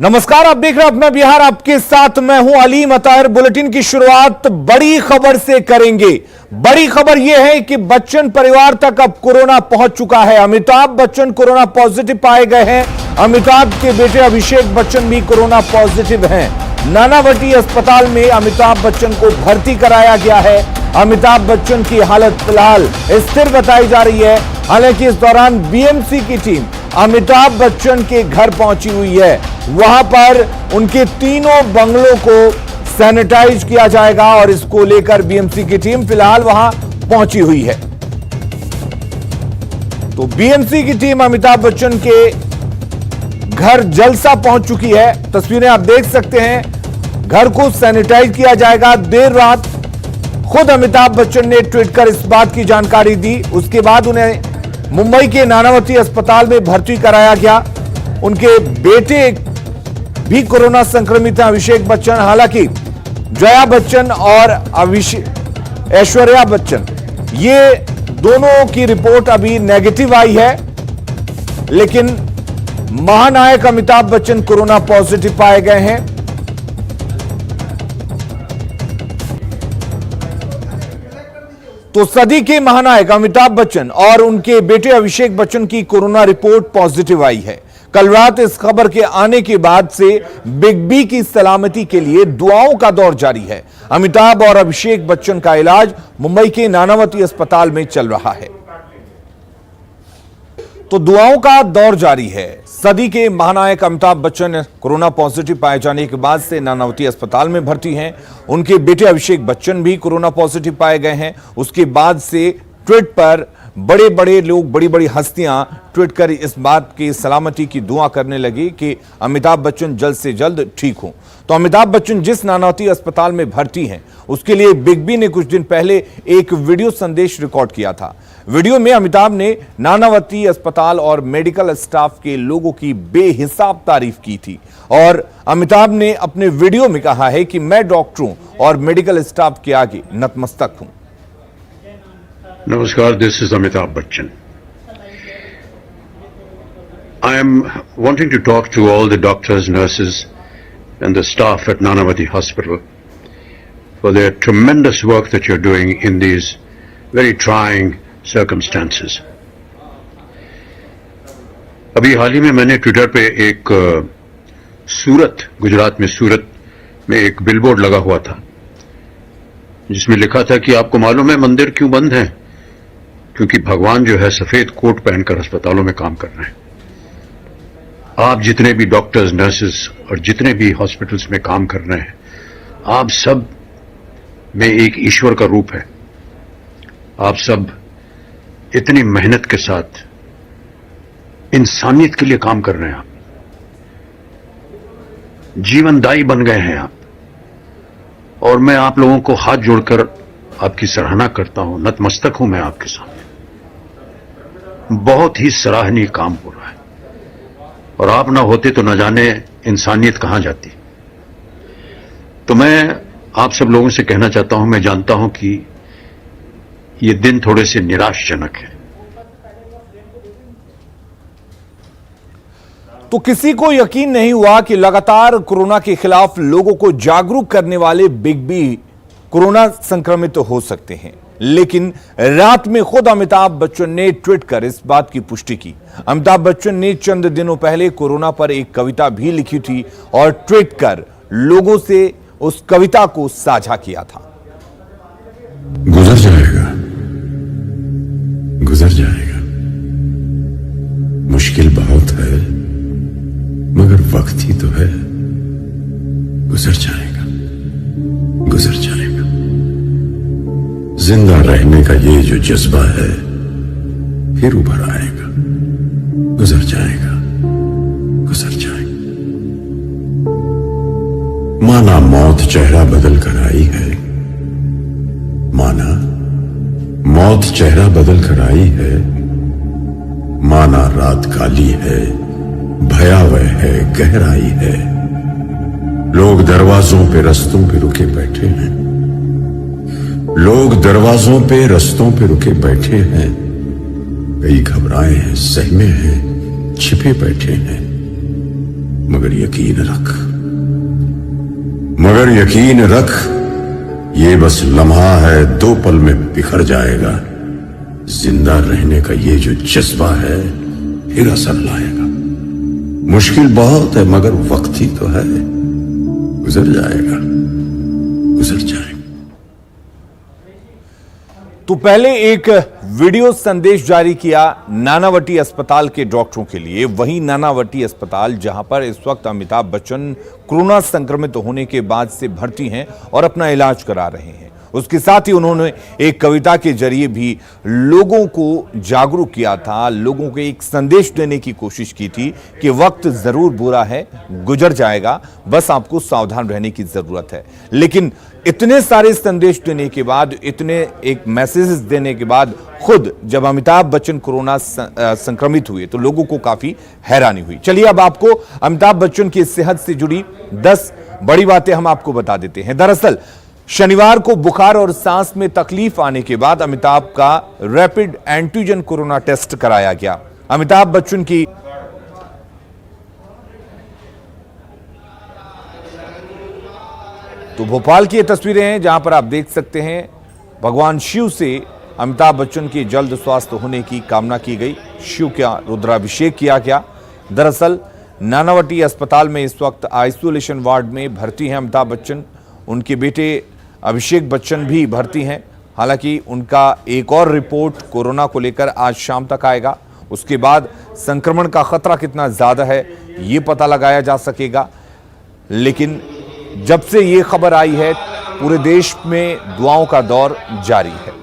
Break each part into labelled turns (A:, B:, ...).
A: नमस्कार, आप देख रहे हैं अपना बिहार, आपके साथ मैं हूं अलीम अताहिर। बुलेटिन की शुरुआत बड़ी खबर से करेंगे। बड़ी खबर यह है कि बच्चन परिवार तक अब कोरोना पहुंच चुका है। अमिताभ बच्चन कोरोना पॉजिटिव पाए गए हैं। अमिताभ के बेटे अभिषेक बच्चन भी कोरोना पॉजिटिव हैं। नानावटी अस्पताल में अमिताभ बच्चन को भर्ती कराया गया है। अमिताभ बच्चन की हालत फिलहाल स्थिर बताई जा रही है। हालांकि इस दौरान बीएमसी की टीम अमिताभ बच्चन के घर पहुंची हुई है। वहां पर उनके तीनों बंगलों को सैनिटाइज किया जाएगा और इसको लेकर बीएमसी की टीम फिलहाल वहां पहुंची हुई है। तो बीएमसी की टीम अमिताभ बच्चन के घर जलसा पहुंच चुकी है। तस्वीरें आप देख सकते हैं। घर को सैनिटाइज किया जाएगा। देर रात खुद अमिताभ बच्चन ने ट्वीट कर इस बात की जानकारी दी। उसके बाद उन्हें मुंबई के नानावती अस्पताल में भर्ती कराया गया। उनके बेटे भी कोरोना संक्रमित हैं, अभिषेक बच्चन। हालांकि जया बच्चन और ऐश्वर्या बच्चन, ये दोनों की रिपोर्ट अभी नेगेटिव आई है, लेकिन महानायक अमिताभ बच्चन कोरोना पॉजिटिव पाए गए हैं। तो सदी के महानायक अमिताभ बच्चन और उनके बेटे अभिषेक बच्चन की कोरोना रिपोर्ट पॉजिटिव आई है। कल रात इस खबर के आने के बाद से बिग बी की सलामती के लिए दुआओं का दौर जारी है। अमिताभ और अभिषेक बच्चन का इलाज मुंबई के नानावती अस्पताल में चल रहा है। तो दुआओं का दौर जारी है। सदी के महानायक अमिताभ बच्चन कोरोना पॉजिटिव पाए जाने के बाद से नानावती अस्पताल में भर्ती हैं। उनके बेटे अभिषेक बच्चन भी कोरोना पॉजिटिव पाए गए हैं। उसके बाद से ट्वीट पर बड़े बड़े लोग, बड़ी बड़ी हस्तियां ट्वीट कर इस बात की सलामती की दुआ करने लगी कि अमिताभ बच्चन जल्द से जल्द ठीक हों। तो अमिताभ बच्चन जिस नानावती अस्पताल में भर्ती हैं, उसके लिए बिग बी ने कुछ दिन पहले एक वीडियो संदेश रिकॉर्ड किया था। वीडियो में अमिताभ ने नानावती अस्पताल और मेडिकल स्टाफ के लोगों की बेहिसाब तारीफ की थी। और अमिताभ ने अपने वीडियो में कहा है कि मैं डॉक्टरों और मेडिकल स्टाफ के आगे नतमस्तक हूं।
B: Namaskar, this is Amitabh Bachchan. I am wanting to talk to all the doctors, nurses and the staff at Nanavati Hospital for their tremendous work that you're doing in these very trying circumstances. अभी हाल ही में मैंने Twitter पे एक सूरत, गुजरात में सूरत में एक billboard लगा हुआ था जिसमें लिखा था कि आपको मालूम है मंदिर क्यों बंद हैं? क्योंकि भगवान जो है सफेद कोट पहनकर अस्पतालों में काम कर रहे हैं। आप जितने भी डॉक्टर्स, नर्सेस और जितने भी हॉस्पिटल्स में काम कर रहे हैं, आप सब में एक ईश्वर का रूप है। आप सब इतनी मेहनत के साथ इंसानियत के लिए काम कर रहे हैं। आप जीवनदायी बन गए हैं आप। और मैं आप लोगों को हाथ जोड़कर आपकी सराहना करता हूं, नतमस्तक हूं मैं आपके सामने। बहुत ही सराहनीय काम हो रहा है और आप ना होते तो न जाने इंसानियत कहां जाती। तो मैं आप सब लोगों से कहना चाहता हूं, मैं जानता हूं कि ये दिन थोड़े से निराशजनक है।
A: तो किसी को यकीन नहीं हुआ कि लगातार कोरोना के खिलाफ लोगों को जागरूक करने वाले बिग बी कोरोना संक्रमित हो सकते हैं। लेकिन रात में खुद अमिताभ बच्चन ने ट्वीट कर इस बात की पुष्टि की। अमिताभ बच्चन ने चंद दिनों पहले कोरोना पर एक कविता भी लिखी थी और ट्वीट कर लोगों से उस कविता को साझा किया था।
C: गुजर जाएगा, गुजर जाएगा, मुश्किल बहुत है मगर वक्त ही तो है। गुजर जाएगा, गुजर जाएगा। जिंदा रहने का ये जो जज्बा है फिर उभर आएगा। गुजर जाएगा, गुजर जाएगा। माना मौत चेहरा बदल कर आई है, माना मौत चेहरा बदल कर आई है, माना रात काली है, भयावह है, गहराई है। लोग दरवाजों पे रस्तों पे रुके बैठे हैं, लोग दरवाजों पे रस्तों पे रुके बैठे हैं। कई घबराए हैं, सहमे हैं, छिपे बैठे हैं। मगर यकीन रख, ये बस लम्हा है, 2 पल में बिखर जाएगा। जिंदा रहने का ये जो जज्बा है फिर असर लाएगा। मुश्किल बहुत है मगर वक्त ही तो है, गुजर जाएगा, गुजर जाएगा।
A: तो पहले एक वीडियो संदेश जारी किया नानावटी अस्पताल के डॉक्टरों के लिए। वहीं नानावटी अस्पताल जहां पर इस वक्त अमिताभ बच्चन कोरोना संक्रमित होने के बाद से भर्ती हैं और अपना इलाज करा रहे हैं, उसके साथ ही उन्होंने एक कविता के जरिए भी लोगों को जागरूक किया था, लोगों को एक संदेश देने की कोशिश की थी कि वक्त जरूर बुरा है, गुजर जाएगा, बस आपको सावधान रहने की जरूरत है। लेकिन इतने सारे संदेश देने के बाद, इतने एक मैसेजेस देने के बाद खुद जब अमिताभ बच्चन कोरोना संक्रमित हुए तो लोगों को काफी हैरानी हुई। चलिए अब आपको अमिताभ बच्चन की सेहत से जुड़ी 10 बड़ी बातें हम आपको बता देते हैं। दरअसल शनिवार को बुखार और सांस में तकलीफ आने के बाद अमिताभ का रैपिड एंटीजन कोरोना टेस्ट कराया गया। अमिताभ बच्चन की तो भोपाल की ये तस्वीरें हैं जहां पर आप देख सकते हैं भगवान शिव से अमिताभ बच्चन के जल्द स्वास्थ्य होने की कामना की गई, शिव का रुद्राभिषेक किया गया। दरअसल नानावटी अस्पताल में इस वक्त आइसोलेशन वार्ड में भर्ती हैं अमिताभ बच्चन। उनके बेटे अभिषेक बच्चन भी भर्ती हैं। हालांकि उनका एक और रिपोर्ट कोरोना को लेकर आज शाम तक आएगा। उसके बाद संक्रमण का खतरा कितना ज्यादा है ये पता लगाया जा सकेगा। लेकिन जब से ये खबर आई है पूरे देश में दुआओं का दौर जारी है।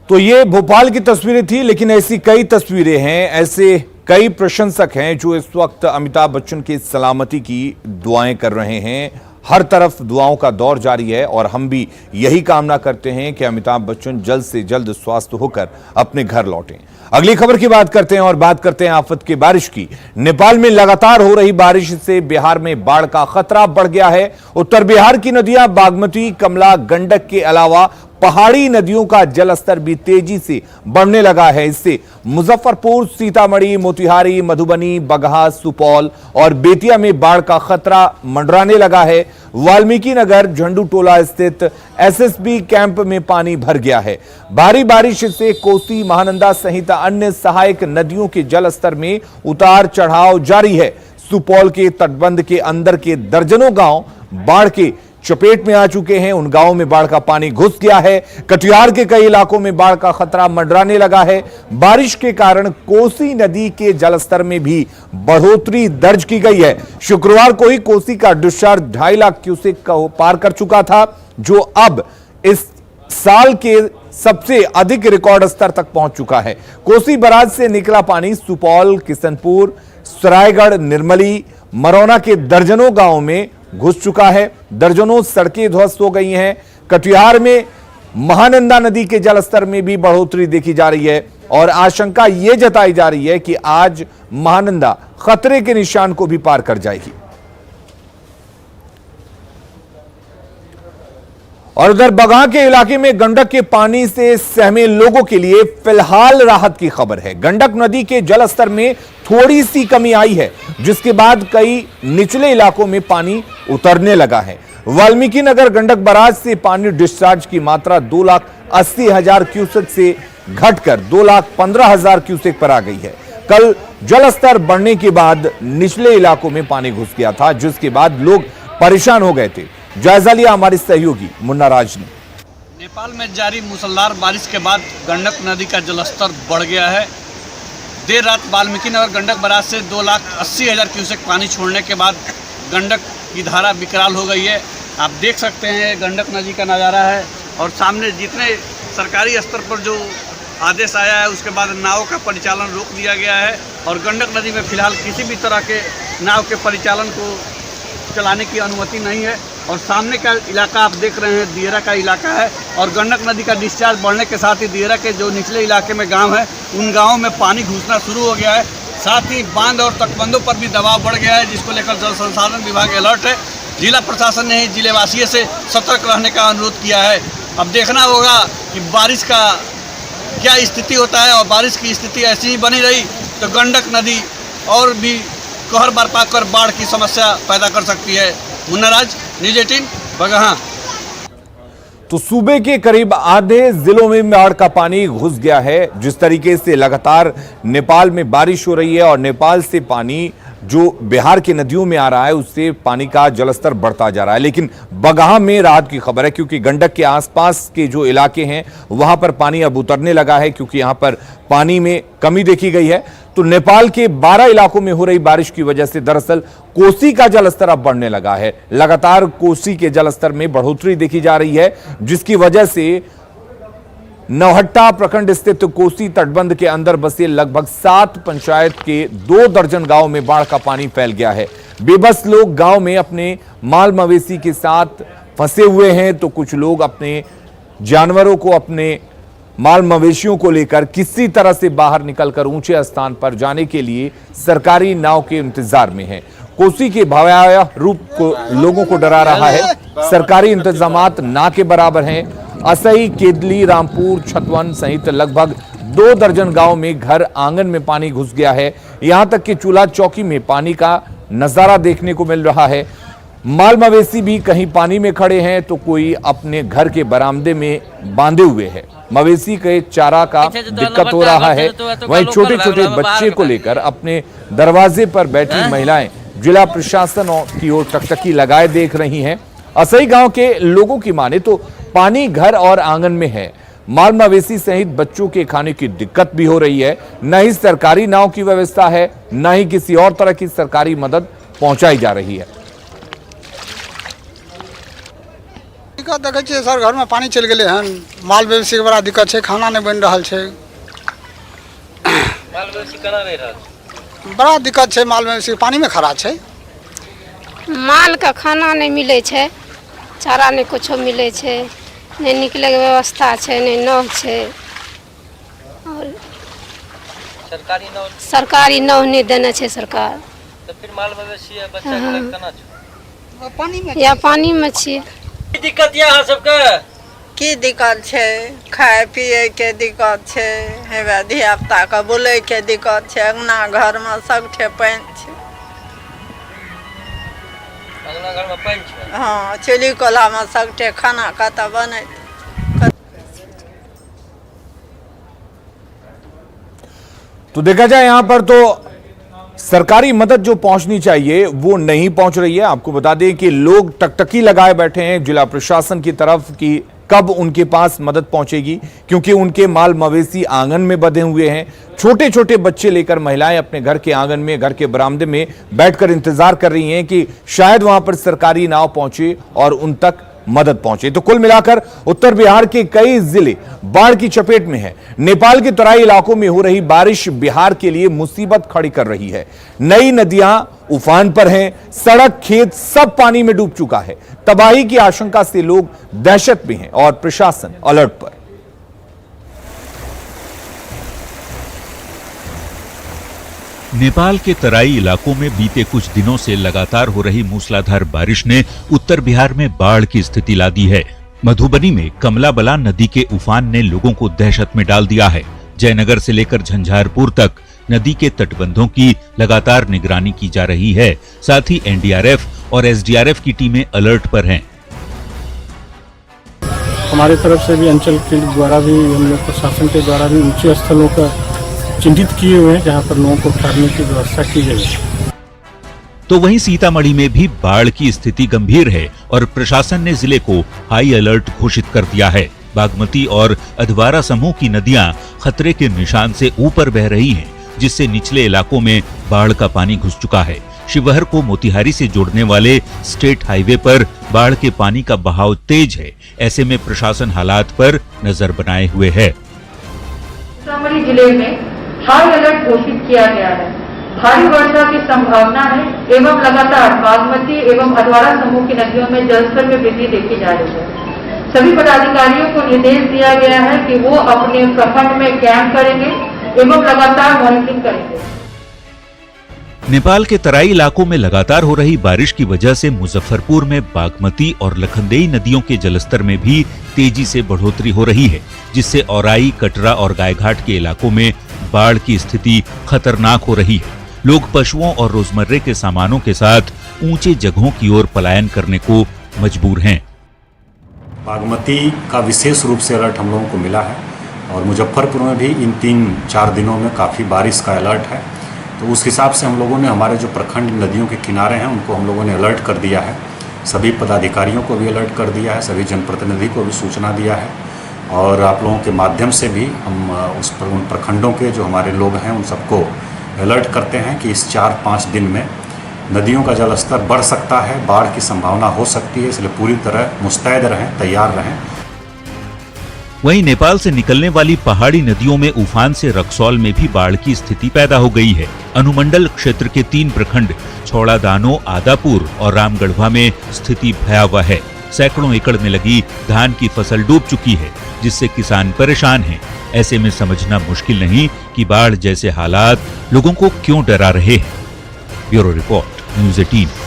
A: तो ये भोपाल की तस्वीरें थी, लेकिन ऐसी कई तस्वीरें हैं, ऐसे कई प्रशंसक हैं जो इस वक्त अमिताभ बच्चन की सलामती की दुआएं कर रहे हैं। हर तरफ दुआओं का दौर जारी है और हम भी यही कामना करते हैं कि अमिताभ बच्चन जल्द से जल्द स्वस्थ होकर अपने घर लौटें। अगली खबर की बात करते हैं और बात करते हैं आफत की बारिश की। नेपाल में लगातार हो रही बारिश से बिहार में बाढ़ का खतरा बढ़ गया है। उत्तर बिहार की नदियां बागमती, कमला, गंडक के अलावा पहाड़ी नदियों का जलस्तर भी तेजी से बढ़ने लगा है। इससे मुजफ्फरपुर, सीतामढ़ी, मोतिहारी, मधुबनी, बगहा, सुपौल और बेतिया में बाढ़ का खतरा मंडराने लगा है। वाल्मीकि नगर, झंडूटोला स्थित एसएसबी कैंप में पानी भर गया है। भारी बारिश से कोसी, महानंदा सहित अन्य सहायक नदियों के जलस्तर में उतार चढ़ाव जारी है। सुपौल के तटबंध के अंदर के दर्जनों गांव बाढ़ के चपेट में आ चुके हैं। उन गांवों में बाढ़ का पानी घुस गया है। कटिहार के कई इलाकों में बाढ़ का खतरा मंडराने लगा है। बारिश के कारण कोसी नदी के जलस्तर में भी बढ़ोतरी दर्ज की गई है। शुक्रवार को ही कोसी का डिस्चार्ज 2.5 लाख क्यूसेक का पार कर चुका था, जो अब इस साल के सबसे अधिक रिकॉर्ड स्तर तक पहुंच चुका है। कोसी बराज से निकला पानी सुपौल, किशनपुर, सरायगढ़, निर्मली, मरौना के दर्जनों गांवों में घुस चुका है। दर्जनों सड़कें ध्वस्त हो गई हैं। कटिहार में महानंदा नदी के जलस्तर में भी बढ़ोतरी देखी जा रही है और आशंका यह जताई जा रही है कि आज महानंदा खतरे के निशान को भी पार कर जाएगी। और उधर बगहा के इलाके में गंडक के पानी से सहमे लोगों के लिए फिलहाल राहत की खबर है। गंडक नदी के जलस्तर में थोड़ी सी कमी आई है, जिसके बाद कई निचले इलाकों में पानी उतरने लगा है। वाल्मीकि नगर गंडक बराज से पानी डिस्चार्ज की मात्रा 2,80,000 क्यूसेक से घटकर 2,15,000 क्यूसेक पर आ गई है। कल जलस्तर बढ़ने के बाद निचले इलाकों में पानी घुस गया था, जिसके बाद लोग परेशान हो गए थे। जायजा लिया हमारे सहयोगी मुन्ना राज ने।
D: नेपाल में जारी मूसलाधार बारिश के बाद गंडक नदी का जलस्तर बढ़ गया है। देर रात वाल्मीकि नगर गंडक बराज से 2,80,000 क्यूसेक पानी छोड़ने के बाद गंडक की धारा विकराल हो गई है। आप देख सकते हैं गंडक नदी का नज़ारा है और सामने जितने सरकारी स्तर पर जो आदेश आया है। उसके बाद नाव का परिचालन रोक दिया गया है और गंडक नदी में फिलहाल किसी भी तरह के नाव के परिचालन को चलाने की अनुमति नहीं है। और सामने का इलाका आप देख रहे हैं दियरा का इलाका है और गंडक नदी का डिस्चार्ज बढ़ने के साथ ही दियरा के जो निचले इलाके में गांव है उन गांवों में पानी घुसना शुरू हो गया है। साथ ही बांध और तटबंधों पर भी दबाव बढ़ गया है, जिसको लेकर जल संसाधन विभाग अलर्ट है। जिला प्रशासन ने जिलेवासियों से सतर्क रहने का अनुरोध किया है। अब देखना होगा कि बारिश का क्या स्थिति होता है और बारिश की स्थिति ऐसी ही बनी रही तो गंडक नदी और भी कहर बरपा कर बाढ़ की समस्या पैदा कर सकती है। मुन्नाराज, न्यूज़ 18, बगहा।
A: तो सूबे के करीब आधे जिलों में बाढ़ का पानी घुस गया है। जिस तरीके से लगातार नेपाल में बारिश हो रही है और नेपाल से पानी जो बिहार की नदियों में आ रहा है उससे पानी का जलस्तर बढ़ता जा रहा है। लेकिन बगहा में राहत की खबर है क्योंकि गंडक के आसपास के जो इलाके हैं वहां पर पानी अब उतरने लगा है क्योंकि यहां पर पानी में कमी देखी गई है। तो नेपाल के 12 इलाकों में हो रही बारिश की वजह से दरअसल कोसी का जलस्तर अब बढ़ने लगा है। लगातार कोसी के जलस्तर में बढ़ोतरी देखी जा रही है जिसकी वजह से नौहट्टा प्रखंड स्थित कोसी तटबंध के अंदर बसे लगभग 7 पंचायत के 2 दर्जन गांव में बाढ़ का पानी फैल गया है। बेबस लोग गांव में अपने माल मवेशी के साथ फंसे हुए हैं तो कुछ लोग अपने जानवरों को, अपने माल मवेशियों को लेकर किसी तरह से बाहर निकलकर ऊंचे स्थान पर जाने के लिए सरकारी नाव के इंतजार में हैं। कोसी के भयावह रूप को लोगों को डरा रहा है। सरकारी इंतजामात ना के बराबर हैं। असई, केदली, रामपुर, छतवन सहित लगभग 2 दर्जन गांव में घर आंगन में पानी घुस गया है। यहां तक कि चूल्हा चौकी में पानी का नजारा देखने को मिल रहा है। माल मवेशी भी कहीं पानी में खड़े हैं तो कोई अपने घर के बरामदे में बांधे हुए है। मवेशी के चारा का दिक्कत हो रहा है। वहीं छोटे छोटे बच्चे को लेकर अपने दरवाजे पर बैठी महिलाएं जिला प्रशासन की ओर टकटकी लगाए देख रही हैं। असई गांव के लोगों की माने तो पानी घर और आंगन में है। माल मवेशी सहित बच्चों के खाने की दिक्कत भी हो रही है। न ही सरकारी नाव की व्यवस्था है, न ही किसी और तरह की सरकारी मदद पहुंचाई जा रही है।
E: दिक्कत देखे छियै सर, घर में पानी चल गए हन, माल मवेशी के बड़ा दिक्कत है, खाना नहीं बन रहा है।
F: माल मवेशी केना रह रहल छै?
E: बड़ा दिक्कत है, माल मवेशी पानी में खड़ा है।
G: माल का खाना नहीं मिले छे, चारा नहीं कुछो मिले छे, नहीं निकले के व्यवस्था छे, नहीं नाव छे और सरकारी नाव नहीं देने छे सरकार।
F: तो फिर माल मवेशी या बच्चा के केना छै?
E: पानी में
G: या पानी में छी।
F: की दिक्कत ये अहाँ सबके?
H: की दिक्कत छै? खाए पिए के दिक्कत छै, हेबे धिया पुता के बुलै के दिक्कत छै, अंगना घर में सबठे पानि छै।
F: अंगना घर में पानि छै?
H: हाँ, चुल्ही कोला में सबठे खाना कतऽ बनैत।
A: तो देखा जाए यहां पर तो सरकारी मदद जो पहुंचनी चाहिए वो नहीं पहुंच रही है। आपको बता दें कि लोग टकटकी लगाए बैठे हैं जिला प्रशासन की तरफ कि कब उनके पास मदद पहुंचेगी क्योंकि उनके माल मवेशी आंगन में बंधे हुए हैं। छोटे छोटे बच्चे लेकर महिलाएं अपने घर के आंगन में, घर के बरामदे में बैठकर इंतजार कर रही हैं कि शायद वहां पर सरकारी नाव पहुंचे और उन तक मदद पहुंचे। तो कुल मिलाकर उत्तर बिहार के कई जिले बाढ़ की चपेट में हैं। नेपाल के तराई इलाकों में हो रही बारिश बिहार के लिए मुसीबत खड़ी कर रही है। नई नदियां उफान पर हैं, सड़क, खेत सब पानी में डूब चुका है। तबाही की आशंका से लोग दहशत में हैं और प्रशासन अलर्ट पर।
I: नेपाल के तराई इलाकों में बीते कुछ दिनों से लगातार हो रही मूसलाधार बारिश ने उत्तर बिहार में बाढ़ की स्थिति ला दी है। मधुबनी में कमला बलान नदी के उफान ने लोगों को दहशत में डाल दिया है। जयनगर से लेकर झंझारपुर तक नदी के तटबंधों की लगातार निगरानी की जा रही है। साथ ही एनडीआरएफ और एसडीआरएफ की टीमें अलर्ट पर हैं।
J: हमारी तरफ से भी अंचल के द्वारा भी, हम लोग प्रशासन के द्वारा भी ऊंचे स्थलों का चिन्हित किए हुए हैं जहां पर लोगों को ठहरने की व्यवस्था की गई है।
I: तो वहीं सीतामढ़ी में भी बाढ़ की स्थिति गंभीर है और प्रशासन ने जिले को हाई अलर्ट घोषित कर दिया है। बागमती और अधवारा समूह की नदियां खतरे के निशान से ऊपर बह रही हैं, जिससे निचले इलाकों में बाढ़ का पानी घुस चुका है। शिवहर को मोतिहारी से जोड़ने वाले स्टेट हाईवे पर बाढ़ के पानी का बहाव तेज है। ऐसे में प्रशासन हालात पर नजर बनाए हुए है।
K: सीतामढ़ी जिले में हाई अलर्ट घोषित किया गया है। भारी वर्षा की संभावना है एवं लगातार बागमती एवं अधवारा समूह की नदियों में जलस्तर में वृद्धि देखी जा रही है। सभी पदाधिकारियों को निर्देश दिया गया है कि वो अपने प्रखंड में कैंप करेंगे एवं लगातार मॉनिटरिंग करेंगे।
I: नेपाल के तराई इलाकों में लगातार हो रही बारिश की वजह से मुजफ्फरपुर में बागमती और लखनदेई नदियों के जलस्तर में भी तेजी से बढ़ोतरी हो रही है, जिससे औराई, कटरा और गायघाट के इलाकों में बाढ़ की स्थिति खतरनाक हो रही है। लोग पशुओं और रोजमर्रे के सामानों के साथ ऊंचे जगहों की ओर पलायन करने को मजबूर हैं।
L: बागमती का विशेष रूप से अलर्ट हम लोगों को मिला है और मुजफ्फरपुर में भी इन 3-4 दिनों में काफ़ी बारिश का अलर्ट है। तो उस हिसाब से हम लोगों ने हमारे जो प्रखंड नदियों के किनारे हैं उनको हम लोगों ने अलर्ट कर दिया है। सभी पदाधिकारियों को भी अलर्ट कर दिया है, सभी जनप्रतिनिधि को भी सूचना दिया है और आप लोगों के माध्यम से भी हम उन प्रखंडों के जो हमारे लोग हैं उन सबको अलर्ट करते हैं कि इस 4-5 दिन में नदियों का जलस्तर बढ़ सकता है, बाढ़ की संभावना हो सकती है, इसलिए पूरी तरह मुस्तैद रहें, तैयार रहें।
I: वहीं नेपाल से निकलने वाली पहाड़ी नदियों में उफान से रक्सौल में भी बाढ़ की स्थिति पैदा हो गई है। अनुमंडल क्षेत्र के 3 प्रखंड छौड़ादानो, आदापुर और रामगढ़वा में स्थिति भयावह है। सैकड़ों एकड़ में लगी धान की फसल डूब चुकी है, जिससे किसान परेशान हैं। ऐसे में समझना मुश्किल नहीं कि बाढ़ जैसे हालात लोगों को क्यों डरा रहे हैं। Bureau report, news 18।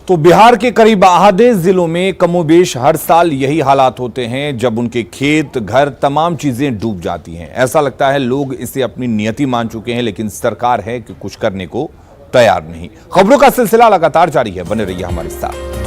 A: तो बिहार के करीब आधे जिलों में कमोबेश हर साल यही हालात होते हैं, जब उनके खेत, घर, तमाम चीजें डूब जाती हैं। ऐसा लगता है लोग इसे अपनी नियति मान चुके हैं, लेकिन सरकार है कि कुछ करने को तैयार नहीं। खबरों का सिलसिला लगातार जारी है, बने रहिए हमारे साथ।